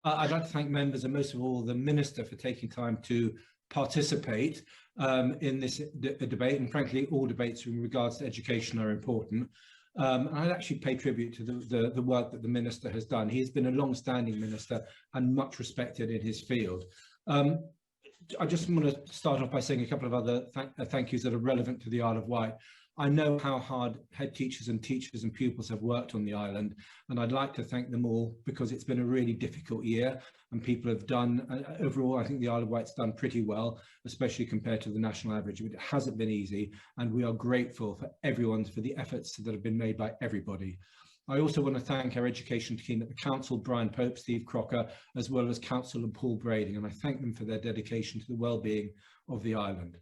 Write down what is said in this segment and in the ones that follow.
I'd like to thank members and most of all the Minister for taking time to participate in this debate, and frankly all debates in regards to education are important. And I'd actually pay tribute to the work that the Minister has done. He's been a long-standing Minister and much respected in his field. I just want to start off by saying a couple of other thank yous that are relevant to the Isle of Wight. I know how hard head teachers and pupils have worked on the island, and I'd like to thank them all because it's been a really difficult year and people have done, overall, I think the Isle of Wight's done pretty well, especially compared to the national average, but it hasn't been easy, and we are grateful for everyone, for the efforts that have been made by everybody. I also want to thank our education team at the Council, Brian Pope, Steve Crocker, as well as Councillor Paul Brading, and I thank them for their dedication to the well-being of the island.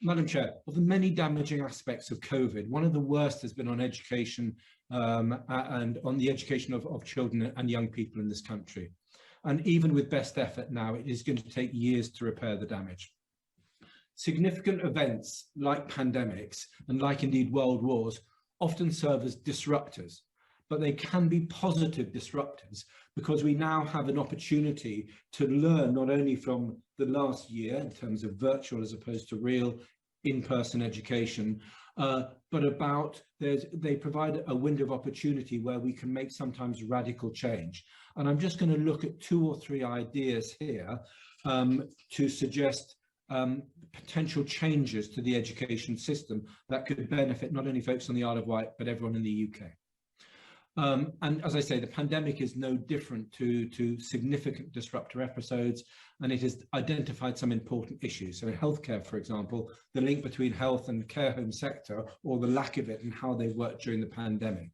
Madam Chair, of the many damaging aspects of COVID, one of the worst has been on education and on the education of children and young people in this country. And even with best effort now, it is going to take years to repair the damage. Significant events like pandemics and like indeed world wars often serve as disruptors, but they can be positive disruptors because we now have an opportunity to learn not only from the last year in terms of virtual as opposed to real in-person education, but about they provide a window of opportunity where we can make sometimes radical change. And I'm just going to look at 2 or 3 ideas here to suggest potential changes to the education system that could benefit not only folks on the Isle of Wight, but everyone in the UK. And as I say, the pandemic is no different to significant disruptor episodes, and it has identified some important issues. So in healthcare, for example, the link between health and the care home sector, or the lack of it, and how they worked during the pandemic.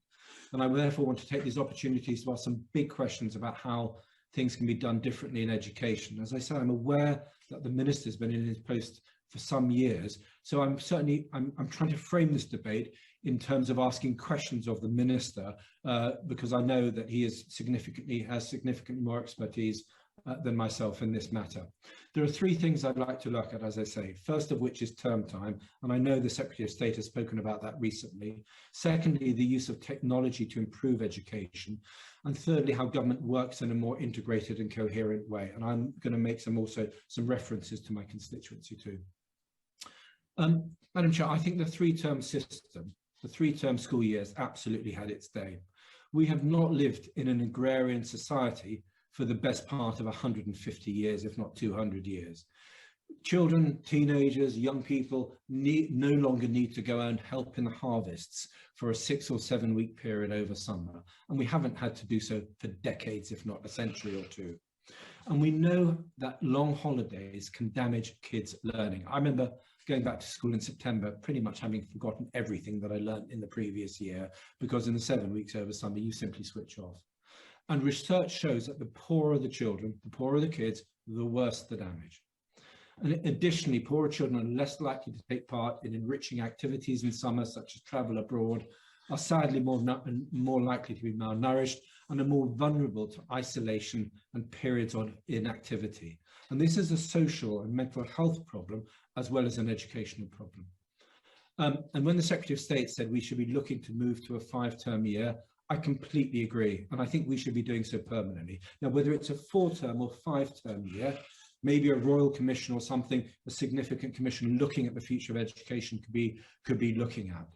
And I therefore want to take these opportunities to ask some big questions about how things can be done differently in education. As I said, I'm aware that the Minister's been in his post for some years, so I'm trying to frame this debate in terms of asking questions of the Minister, because I know that he has significantly more expertise than myself in this matter. There are 3 things I'd like to look at, as I say, first of which is term time, and I know the Secretary of State has spoken about that recently. Secondly, the use of technology to improve education, and thirdly, how government works in a more integrated and coherent way. And I'm going to make some references to my constituency too. Madam Chair, I think the 3-term system, the 3-term school years absolutely had its day. We have not lived in an agrarian society for the best part of 150 years, if not 200 years. Children, teenagers, young people no longer need to go and help in the harvests for a 6 or 7 week period over summer. And we haven't had to do so for decades, if not a century or 2. And we know that long holidays can damage kids' learning. I remember going back to school in September, pretty much having forgotten everything that I learned in the previous year, because in the 7 weeks over summer, you simply switch off. And research shows that the poorer the children, the poorer the kids, the worse the damage. And additionally, poorer children are less likely to take part in enriching activities in summer, such as travel abroad, are sadly more likely to be malnourished, and are more vulnerable to isolation and periods of inactivity. And this is a social and mental health problem, as well as an educational problem. And when the Secretary of State said we should be looking to move to a 5-term year, I completely agree, and I think we should be doing so permanently. Now, whether it's a 4-term or 5-term year, maybe a royal commission or something, a significant commission looking at the future of education could be looking at.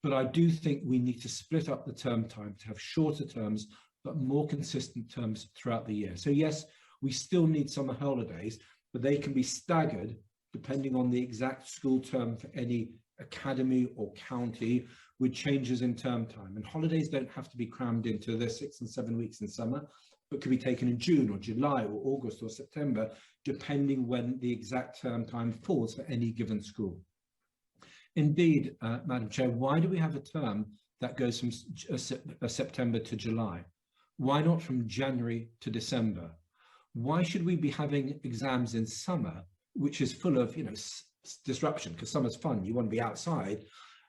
But I do think we need to split up the term time to have shorter terms, but more consistent terms throughout the year. So yes, we still need summer holidays, but they can be staggered depending on the exact school term for any academy or county, with changes in term time. And holidays don't have to be crammed into the 6 and 7 weeks in summer, but could be taken in June or July or August or September, depending when the exact term time falls for any given school. Indeed, Madam Chair, why do we have a term that goes from September to July? Why not from January to December? Why should we be having exams in summer, which is full of, disruption, because summer's fun, you want to be outside,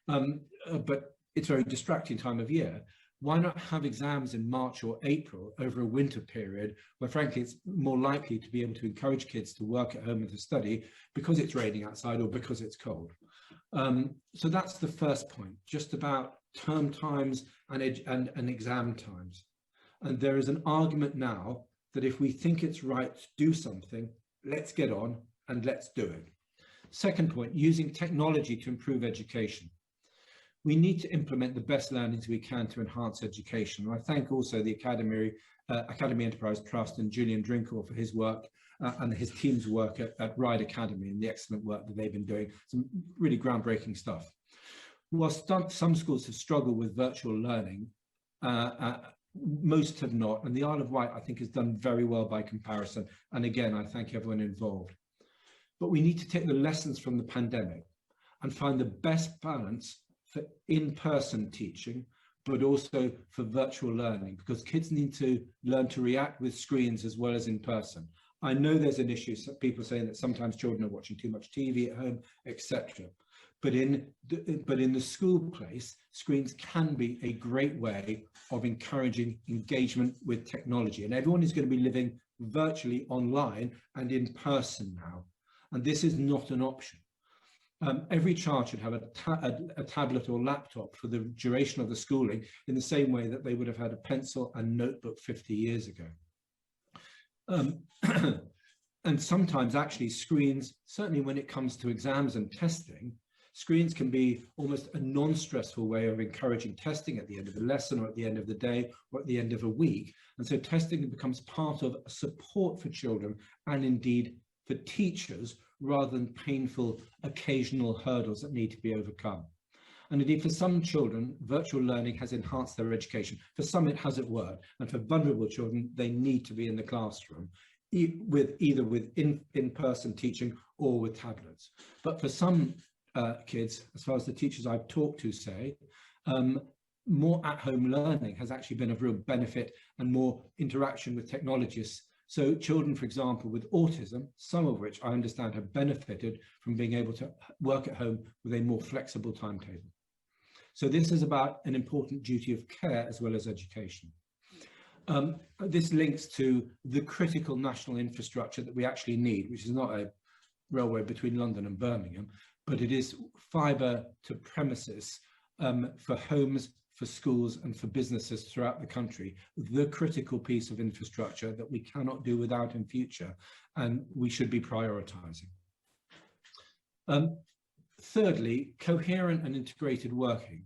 but it's a very distracting time of year. Why not have exams in March or April over a winter period where, frankly, it's more likely to be able to encourage kids to work at home and to study because it's raining outside or because it's cold? So that's the first point, just about term times and exam times. And there is an argument now that if we think it's right to do something, let's get on and let's do it. Second point, using technology to improve education. We need to implement the best learnings we can to enhance education. And I thank also the Academy Enterprise Trust and Julian Drinkle for his work and his team's work at Ride Academy and the excellent work that they've been doing. Some really groundbreaking stuff. Whilst some schools have struggled with virtual learning, most have not. And the Isle of Wight, I think, has done very well by comparison. And again, I thank everyone involved. But we need to take the lessons from the pandemic and find the best balance for in-person teaching, but also for virtual learning, because kids need to learn to react with screens as well as in person. I know there's an issue, people saying that sometimes children are watching too much TV at home, etc. But in the school place, screens can be a great way of encouraging engagement with technology. And everyone is going to be living virtually online and in person now. And this is not an option. Every child should have a tablet or laptop for the duration of the schooling in the same way that they would have had a pencil and notebook 50 years ago. And sometimes actually screens, certainly when it comes to exams and testing, screens can be almost a non-stressful way of encouraging testing at the end of a lesson or at the end of the day or at the end of a week. And so testing becomes part of support for children and indeed for teachers rather than painful occasional hurdles that need to be overcome. And indeed, for some children, virtual learning has enhanced their education. For some, it hasn't worked. And for vulnerable children, they need to be in the classroom, either with in-person teaching or with tablets. But for some kids, as far as the teachers I've talked to say, more at-home learning has actually been of real benefit and more interaction with technologists. So children, for example, with autism, some of which I understand have benefited from being able to work at home with a more flexible timetable. So this is about an important duty of care as well as education. This links to the critical national infrastructure that we actually need, which is not a railway between London and Birmingham, but it is fibre to premises for homes, for schools and for businesses throughout the country, the critical piece of infrastructure that we cannot do without in future, and we should be prioritising. Thirdly, coherent and integrated working.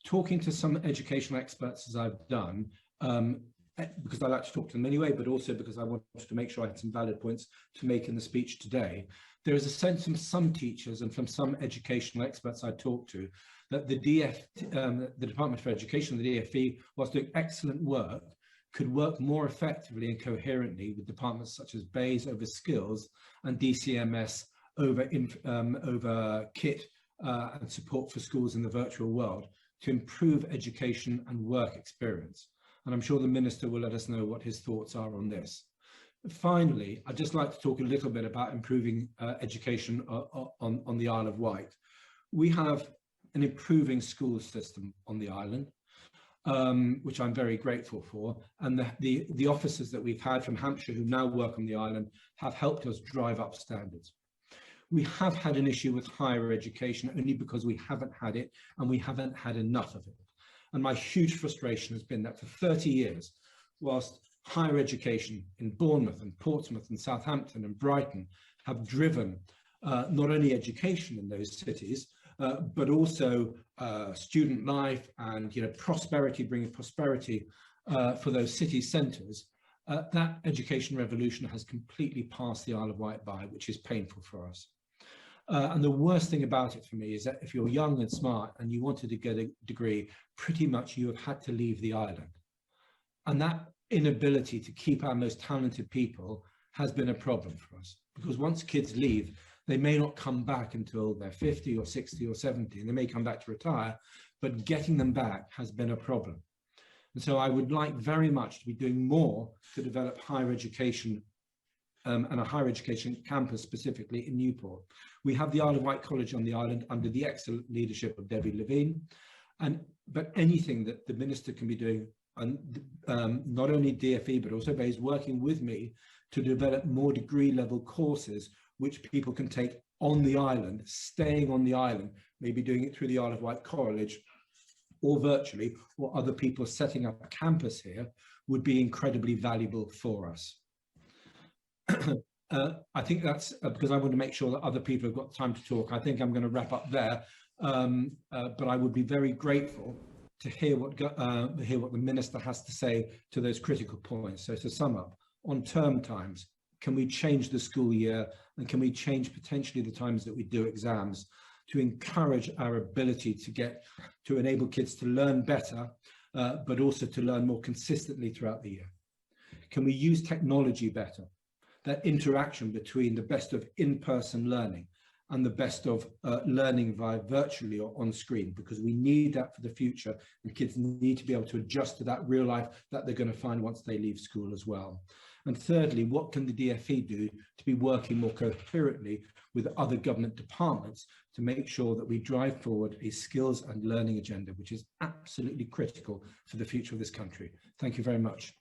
Talking to some educational experts as I've done, because I like to talk to them anyway, but also because I wanted to make sure I had some valid points to make in the speech today. There is a sense from some teachers and from some educational experts I talked to that the Department for Education, the DfE, whilst doing excellent work, could work more effectively and coherently with departments such as BAYS over skills and DCMS over KIT and support for schools in the virtual world to improve education and work experience. And I'm sure the Minister will let us know what his thoughts are on this. Finally, I'd just like to talk a little bit about improving education on the Isle of Wight. We have an improving school system on the island, which I'm very grateful for. And the officers that we've had from Hampshire who now work on the island have helped us drive up standards. We have had an issue with higher education only because we haven't had it and we haven't had enough of it. And my huge frustration has been that for 30 years, whilst higher education in Bournemouth and Portsmouth and Southampton and Brighton have driven not only education in those cities, but also student life and prosperity, bringing prosperity for those city centres, that education revolution has completely passed the Isle of Wight by, which is painful for us. And the worst thing about it for me is that if you're young and smart and you wanted to get a degree, pretty much you have had to leave the island. And that inability to keep our most talented people has been a problem for us, because once kids leave, they may not come back until they're 50 or 60 or 70, and they may come back to retire, but getting them back has been a problem. And so I would like very much to be doing more to develop higher education and a higher education campus specifically in Newport. We have the Isle of Wight College on the island under the excellent leadership of Debbie Levine. But anything that the Minister can be doing, and not only DfE, but also BAYS, working with me to develop more degree level courses which people can take on the island, staying on the island, maybe doing it through the Isle of Wight College or virtually, or other people setting up a campus here, would be incredibly valuable for us. I think that's because I want to make sure that other people have got time to talk. I think I'm going to wrap up there, but I would be very grateful to hear what the Minister has to say to those critical points. So to sum up, on term times, can we change the school year, and can we change potentially the times that we do exams to encourage our ability to enable kids to learn better, but also to learn more consistently throughout the year? Can we use technology better? That interaction between the best of in-person learning and the best of learning via virtually or on screen, because we need that for the future, and kids need to be able to adjust to that real life that they're going to find once they leave school as well. And thirdly, what can the DfE do to be working more coherently with other government departments to make sure that we drive forward a skills and learning agenda, which is absolutely critical for the future of this country? Thank you very much.